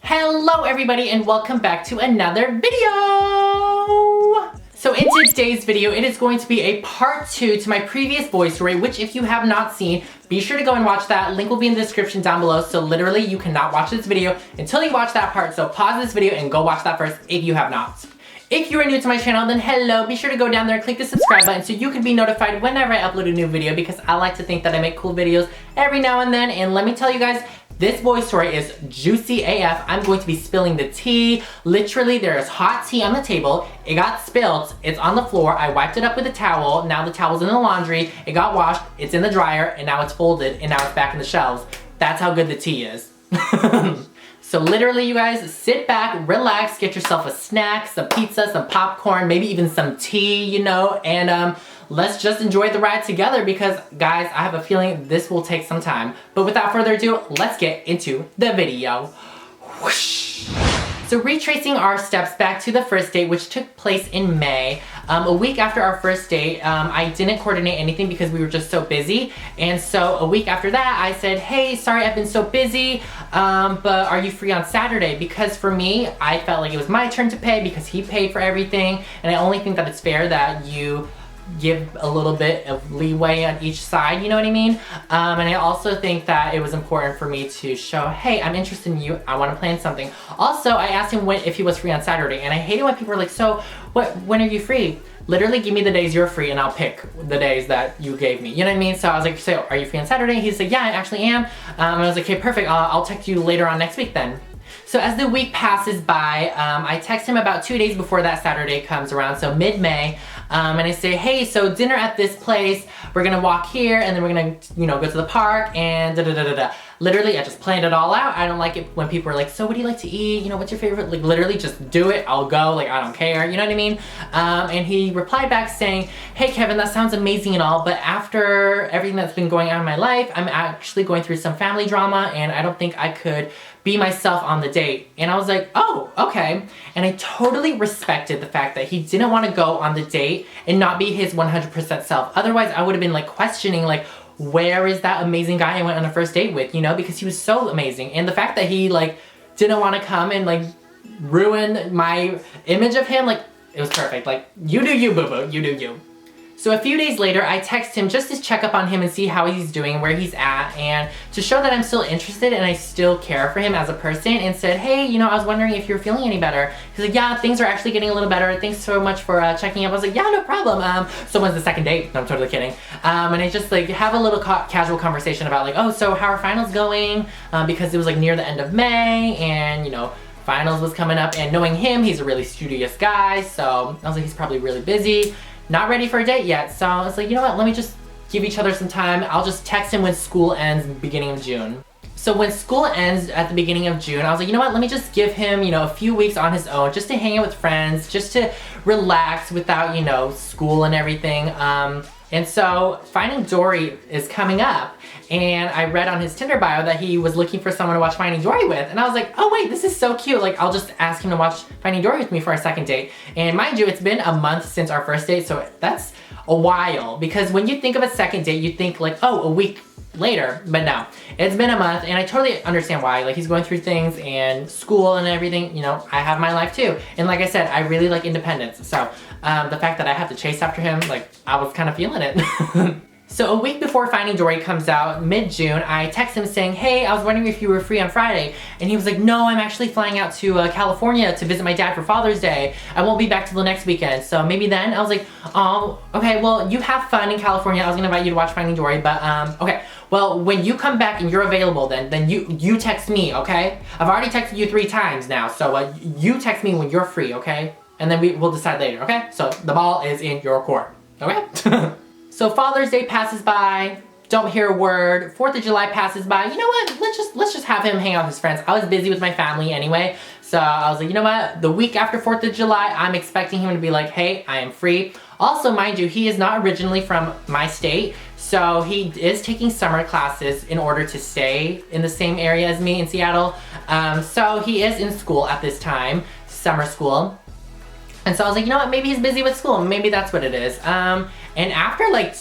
Hello everybody and welcome back to another video! So in today's video, it is going to be a part 2 to my previous voice story, which if you have not seen, be sure to go and watch that. Link will be in the description down below, so literally you cannot watch this video until you watch that part, so pause this video and go watch that first if you have not. If you are new to my channel, then hello, be sure to go down there and click the subscribe button so you can be notified whenever I upload a new video because I like to think that I make cool videos every now and then, and let me tell you guys, this voice story is juicy AF. I'm going to be spilling the tea. Literally, there is hot tea on the table. It got spilled. It's on the floor. I wiped it up with a towel. Now the towel's in the laundry. It got washed. It's in the dryer. And now it's folded. And now it's back in the shelves. That's how good the tea is. So literally, you guys, sit back, relax, get yourself a snack, some pizza, some popcorn, maybe even some tea, you know, and let's just enjoy the ride together because, guys, I have a feeling this will take some time. But without further ado, let's get into the video. Whoosh. So retracing our steps back to the first date, which took place in May. A week after our first date, I didn't coordinate anything because we were just so busy. And so a week after that, I said, hey, sorry, I've been so busy, but are you free on Saturday? Because for me, I felt like it was my turn to pay because he paid for everything. And I only think that it's fair that you give a little bit of leeway on each side, you know what I mean? And I also think that it was important for me to show, hey, I'm interested in you, I want to plan something. Also, I asked him if he was free on Saturday, and I hate it when people are like, so, when are you free? Literally, give me the days you're free and I'll pick the days that you gave me, you know what I mean? So I was like, so, are you free on Saturday? He said, yeah, I actually am. And I was like, okay, perfect, I'll text you later on next week then. So as the week passes by, I text him about 2 days before that Saturday comes around, so mid-May, and I say, hey, so dinner at this place, we're gonna walk here, and then we're gonna, you know, go to the park, and da-da-da-da-da. Literally, I just planned it all out. I don't like it when people are like, so what do you like to eat? You know, what's your favorite? Like, literally, just do it. I'll go. Like, I don't care. You know what I mean? And he replied back saying, hey, Kevin, that sounds amazing and all, but after everything that's been going on in my life, I'm actually going through some family drama, and I don't think I could be myself on the date. And I was like, oh, okay. And I totally respected the fact that he didn't want to go on the date and not be his 100% self. Otherwise, I would have been like questioning, like, where is that amazing guy I went on a first date with, you know, because he was so amazing. And the fact that he like didn't want to come and like ruin my image of him, like, it was perfect. Like, you do you, boo-boo, you do you. So a few days later, I text him just to check up on him and see how he's doing, where he's at, and to show that I'm still interested and I still care for him as a person, and said, hey, you know, I was wondering if you're feeling any better. He's like, yeah, things are actually getting a little better. Thanks so much for checking up. I was like, yeah, no problem. So when's the second date? No, I'm totally kidding. And I just like have a little casual conversation about like, oh, so how are finals going? Because it was like near the end of May, and you know, finals was coming up, and knowing him, he's a really studious guy, so I was like, he's probably really busy. Not ready for a date yet, so I was like, you know what, let me just give each other some time. I'll just text him when school ends beginning of June. So when school ends at the beginning of June, I was like, you know what, let me just give him, you know, a few weeks on his own, just to hang out with friends, just to relax without, you know, school and everything. And so Finding Dory is coming up, and I read on his Tinder bio that he was looking for someone to watch Finding Dory with, and I was like, oh wait, this is so cute, like I'll just ask him to watch Finding Dory with me for our second date. And mind you, it's been a month since our first date, so that's a while, because when you think of a second date, you think like, oh, a week later, but no, it's been a month, and I totally understand why. Like, he's going through things and school and everything, you know, I have my life too. And like I said, I really like independence, so the fact that I have to chase after him, like, I was kind of feeling it. So a week before Finding Dory comes out, mid-June, I text him saying, hey, I was wondering if you were free on Friday. And he was like, no, I'm actually flying out to California to visit my dad for Father's Day. I won't be back till the next weekend, so maybe then. I was like, oh, okay, well, you have fun in California. I was gonna invite you to watch Finding Dory, but okay. Well, when you come back and you're available, then you text me, okay? I've already texted you 3 times now, so you text me when you're free, okay? And then we'll decide later, okay? So the ball is in your court, okay? So Father's Day passes by, don't hear a word. 4th of July passes by. You know what? Let's just have him hang out with his friends. I was busy with my family anyway, so I was like, you know what? The week after 4th of July, I'm expecting him to be like, hey, I am free. Also, mind you, he is not originally from my state, so he is taking summer classes in order to stay in the same area as me in Seattle. So he is in school at this time, summer school. And so I was like, you know what, maybe he's busy with school. Maybe that's what it is. And after like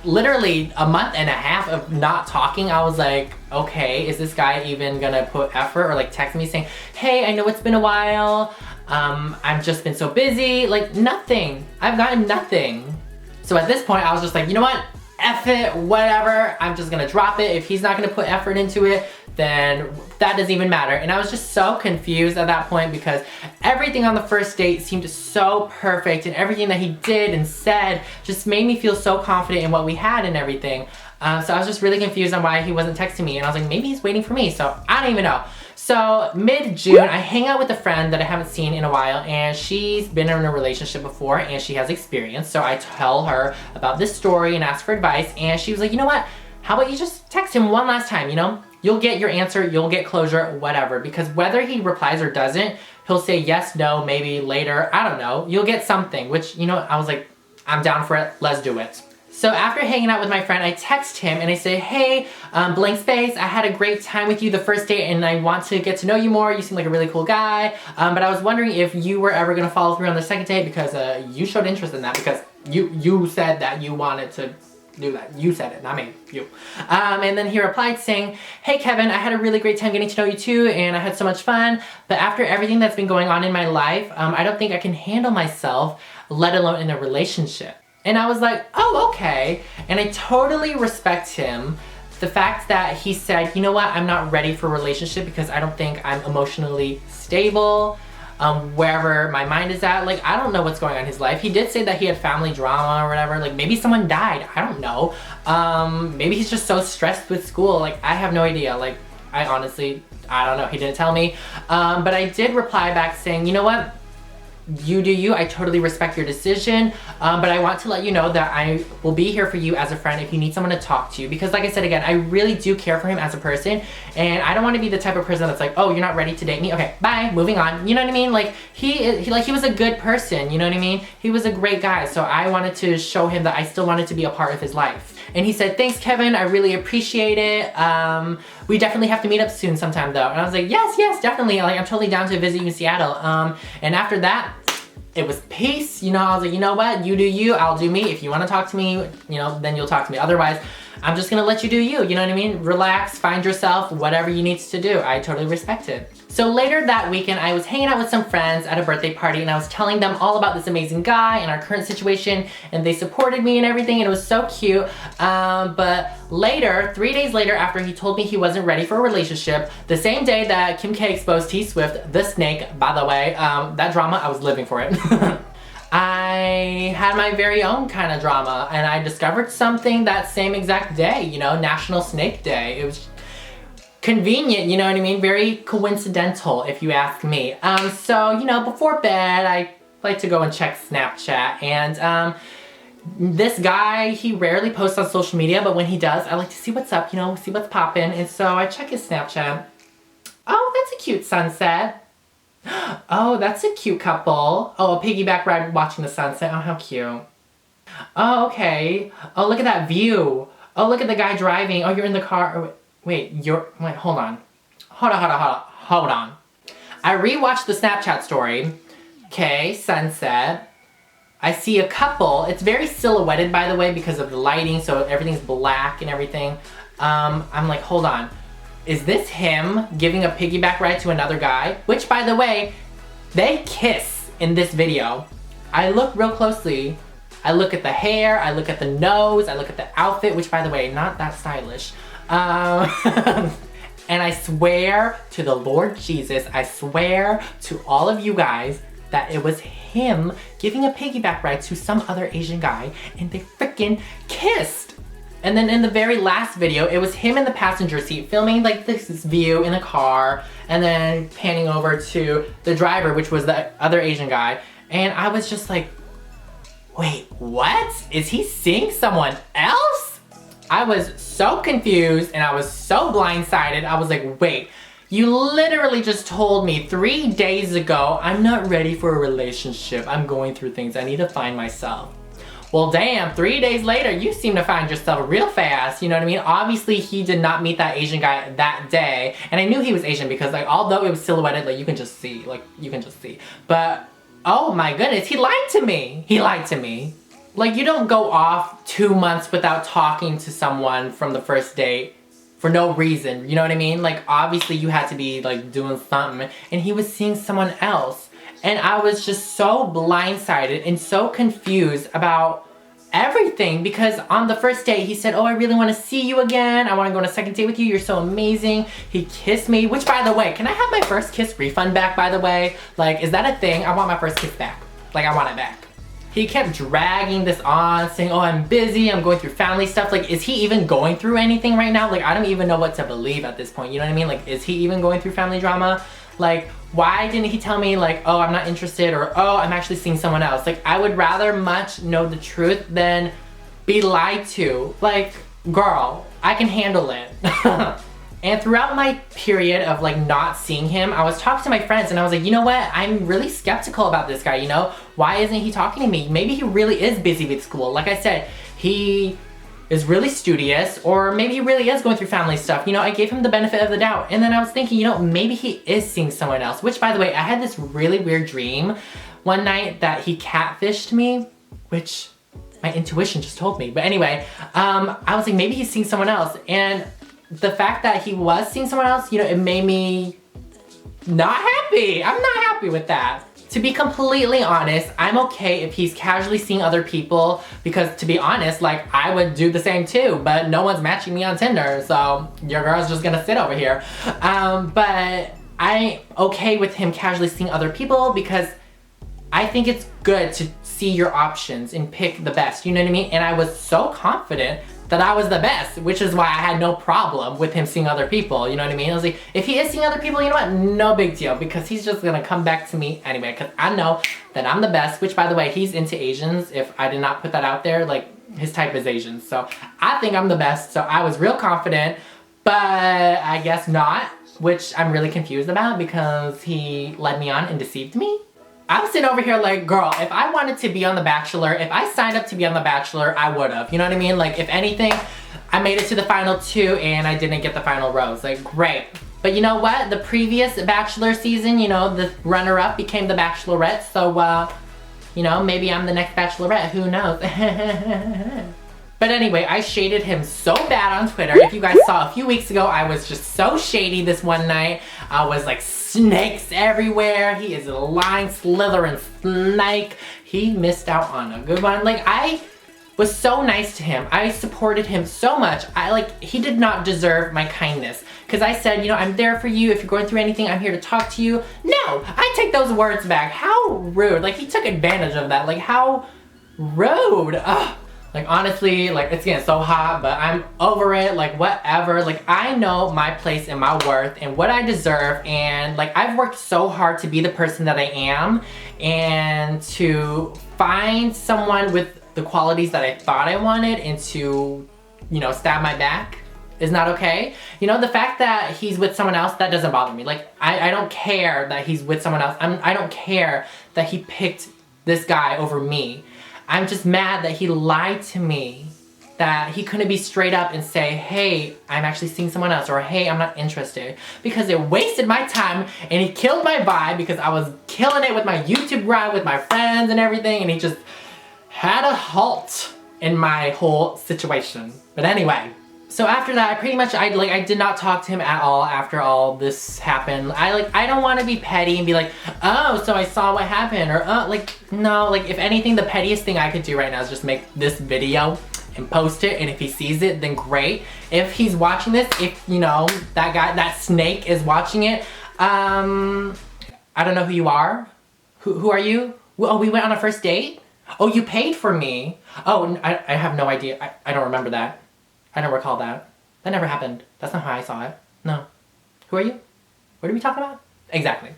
literally a month and a half of not talking, I was like, okay, is this guy even gonna put effort or like text me saying, hey, I know it's been a while, I've just been so busy. Like, nothing. I've gotten nothing. So at this point, I was just like, you know what? F it, whatever. I'm just gonna drop it. If he's not gonna put effort into it, then that doesn't even matter. And I was just so confused at that point because everything on the first date seemed so perfect, and everything that he did and said just made me feel so confident in what we had and everything. So I was just really confused on why he wasn't texting me, and I was like, maybe he's waiting for me, so I don't even know. So mid-June, I hang out with a friend that I haven't seen in a while, and she's been in a relationship before and she has experience. So I tell her about this story and ask for advice, and she was like, you know what? How about you just text him one last time, you know? You'll get your answer, you'll get closure, whatever. Because whether he replies or doesn't, he'll say yes, no, maybe later, I don't know. You'll get something, which, you know, I was like, I'm down for it, let's do it. So after hanging out with my friend, I text him and I say, hey, blank space, I had a great time with you the first date and I want to get to know you more. You seem like a really cool guy. But I was wondering if you were ever gonna follow through on the second date because you showed interest in that because you said that you wanted to do that. You said it, not me, you. And then he replied saying, hey Kevin, I had a really great time getting to know you too and I had so much fun. But after everything that's been going on in my life, I don't think I can handle myself, let alone in a relationship. And I was like, oh, okay. And I totally respect him. The fact that he said, you know what, I'm not ready for a relationship because I don't think I'm emotionally stable, wherever my mind is at. Like, I don't know what's going on in his life. He did say that he had family drama or whatever. Like, maybe someone died, I don't know. Maybe he's just so stressed with school. Like, I have no idea. Like, I don't know. He didn't tell me. But I did reply back saying, you know what? You do you. I totally respect your decision, but I want to let you know that I will be here for you as a friend if you need someone to talk to. Because like I said again, I really do care for him as a person, and I don't want to be the type of person that's like, oh, you're not ready to date me? Okay, bye, moving on. You know what I mean? Like, he was a good person, you know what I mean? He was a great guy, so I wanted to show him that I still wanted to be a part of his life. And he said, thanks Kevin, I really appreciate it. We definitely have to meet up soon sometime though. And I was like, yes, definitely. Like, I'm totally down to visit you in Seattle. And after that, it was peace. You know, I was like, you know what? You do you, I'll do me. If you want to talk to me, you know, then you'll talk to me. Otherwise, I'm just gonna let you do you. You know what I mean? Relax, find yourself, whatever you need to do. I totally respect it. So later that weekend, I was hanging out with some friends at a birthday party and I was telling them all about this amazing guy and our current situation, and they supported me and everything, and it was so cute. But later, 3 days later, after he told me he wasn't ready for a relationship, the same day that Kim K exposed T Swift, the snake, by the way, that drama, I was living for it. I had my very own kind of drama, and I discovered something that same exact day, you know, National Snake Day. It was convenient, you know what I mean? Very coincidental, if you ask me. So, you know, before bed, I like to go and check Snapchat, and this guy, he rarely posts on social media, but when he does, I like to see what's up, you know, see what's poppin', and so I check his Snapchat. Oh, that's a cute sunset. Oh, that's a cute couple. Oh, a piggyback ride watching the sunset. Oh, how cute. Oh, okay. Oh, look at that view. Oh, look at the guy driving. Oh, you're in the car. Oh, wait, hold on. Hold on. I rewatched the Snapchat story. Okay, sunset. I see a couple. It's very silhouetted, by the way, because of the lighting, so everything's black and everything. I'm like, hold on. Is this him giving a piggyback ride to another guy? Which, by the way, they kiss in this video. I look real closely. I look at the hair, I look at the nose, I look at the outfit, which, by the way, not that stylish. And I swear to the Lord Jesus, I swear to all of you guys that it was him giving a piggyback ride to some other Asian guy, and they freaking kissed. And then in the very last video, it was him in the passenger seat filming like this view in the car, and then panning over to the driver, which was the other Asian guy. And I was just like, wait, what? Is he seeing someone else? I was so confused and I was so blindsided. I was like, wait, you literally just told me 3 days ago, I'm not ready for a relationship. I'm going through things. I need to find myself. Well, damn, 3 days later, you seem to find yourself real fast, you know what I mean? Obviously, he did not meet that Asian guy that day, and I knew he was Asian because, like, although it was silhouetted, like, you can just see, But, oh my goodness, he lied to me. He lied to me. Like, you don't go off 2 months without talking to someone from the first date for no reason, you know what I mean? Like, obviously you had to be like doing something, and he was seeing someone else. And I was just so blindsided and so confused about everything, because on the first date he said, oh, I really want to see you again. I want to go on a second date with you. You're so amazing. He kissed me, which, by the way, can I have my first kiss refund back, by the way? Like, is that a thing? I want my first kiss back. Like, I want it back. He kept dragging this on, saying, oh, I'm busy, I'm going through family stuff. Like, is he even going through anything right now? Like, I don't even know what to believe at this point, you know what I mean? Like, is he even going through family drama? Like, why didn't he tell me, like, oh, I'm not interested, or oh, I'm actually seeing someone else? Like, I would rather much know the truth than be lied to. Like, girl, I can handle it. And throughout my period of like not seeing him, I was talking to my friends and I was like, you know what? I'm really skeptical about this guy, you know? Why isn't he talking to me? Maybe he really is busy with school. Like I said, he is really studious, or maybe he really is going through family stuff. You know, I gave him the benefit of the doubt. And then I was thinking, you know, maybe he is seeing someone else, which, by the way, I had this really weird dream one night that he catfished me, which my intuition just told me. But anyway, I was like, maybe he's seeing someone else. And the fact that he was seeing someone else, you know, it made me not happy. I'm not happy with that. To be completely honest, I'm okay if he's casually seeing other people, because to be honest, like, I would do the same too, but no one's matching me on Tinder, so your girl's just gonna sit over here. But I'm okay with him casually seeing other people, because I think it's good to see your options and pick the best, you know what I mean? And I was so confident that I was the best, which is why I had no problem with him seeing other people, you know what I mean? I was like, if he is seeing other people, you know what? No big deal, because he's just gonna come back to me anyway, because I know that I'm the best, which, by the way, he's into Asians. If I did not put that out there, like, his type is Asian, so I think I'm the best, so I was real confident, but I guess not, which I'm really confused about, because he led me on and deceived me. I'm sitting over here like, girl, if I wanted to be on The Bachelor, if I signed up to be on The Bachelor, I would have. You know what I mean? Like, if anything, I made it to the final 2 and I didn't get the final rose. Like, great. But you know what? The previous Bachelor season, you know, the runner-up became the Bachelorette. So, you know, maybe I'm the next Bachelorette. Who knows? But anyway, I shaded him so bad on Twitter. If you guys saw a few weeks ago, I was just so shady this one night. I was like, snakes everywhere. He is a lying, slithering snake. He missed out on a good one. Like, I was so nice to him. I supported him so much. He did not deserve my kindness. Because I said, you know, I'm there for you. If you're going through anything, I'm here to talk to you. No, I take those words back. How rude. Like, he took advantage of that. Like, how rude. Ugh. Like, honestly, like, it's getting so hot, but I'm over it, like, whatever. Like, I know my place and my worth and what I deserve, and, like, I've worked so hard to be the person that I am, and to find someone with the qualities that I thought I wanted and to, you know, stab my back is not okay. You know, the fact that he's with someone else, that doesn't bother me. Like, I don't care that he's with someone else. I don't care that he picked this guy over me. I'm just mad that he lied to me, that he couldn't be straight up and say, hey, I'm actually seeing someone else, or hey, I'm not interested, because it wasted my time and he killed my vibe, because I was killing it with my YouTube grind with my friends and everything, and he just had a halt in my whole situation. But anyway, so after that, I did not talk to him at all after all this happened. I don't want to be petty and be like, oh, so I saw what happened, or no, like, if anything, the pettiest thing I could do right now is just make this video and post it, and if he sees it, then great. If he's watching this, if, you know, that guy, that snake is watching it, I don't know who you are. Who are you? Oh, we went on a first date? Oh, you paid for me? Oh, I have no idea. I don't remember that. I don't recall that. That never happened. That's not how I saw it. No. Who are you? What are we talking about? Exactly.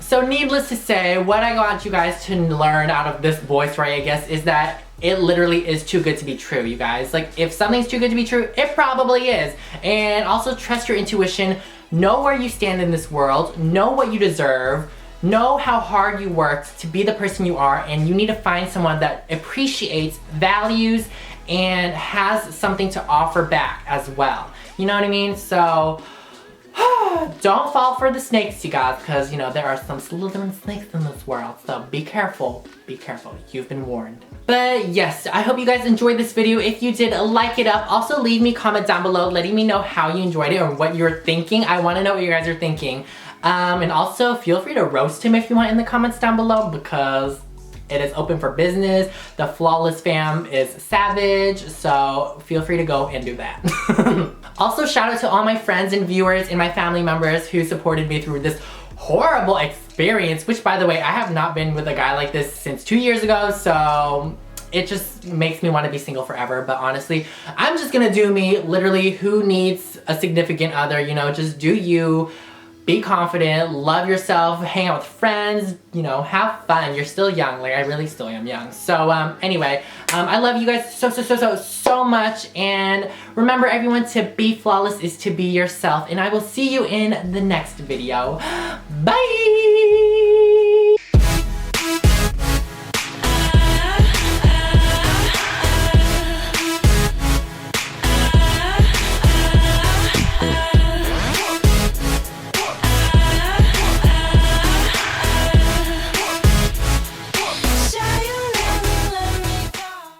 So needless to say, what I want you guys to learn out of this voice story, I guess, is that it literally is too good to be true, you guys. Like, if something's too good to be true, it probably is. And also trust your intuition. Know where you stand in this world. Know what you deserve. Know how hard you worked to be the person you are, and you need to find someone that appreciates, values, and has something to offer back as well. You know what I mean? So, Don't fall for the snakes, you guys, because, you know, there are some slithering snakes in this world. So be careful. Be careful. You've been warned. But yes, I hope you guys enjoyed this video. If you did, like it up. Also, leave me a comment down below letting me know how you enjoyed it or what you're thinking. I want to know what you guys are thinking. And also, feel free to roast him if you want in the comments down below, because it is open for business. The Flawless fam is savage, so feel free to go and do that. Also, shout out to all my friends and viewers and my family members who supported me through this horrible experience, which, by the way, I have not been with a guy like this since 2 years ago, so it just makes me want to be single forever. But honestly, I'm just gonna do me. Literally, who needs a significant other? You know, just do you. Be confident, love yourself, hang out with friends, you know, have fun. You're still young, like I really still am young. So anyway, I love you guys so much. And remember, everyone, to be flawless is to be yourself. And I will see you in the next video. Bye!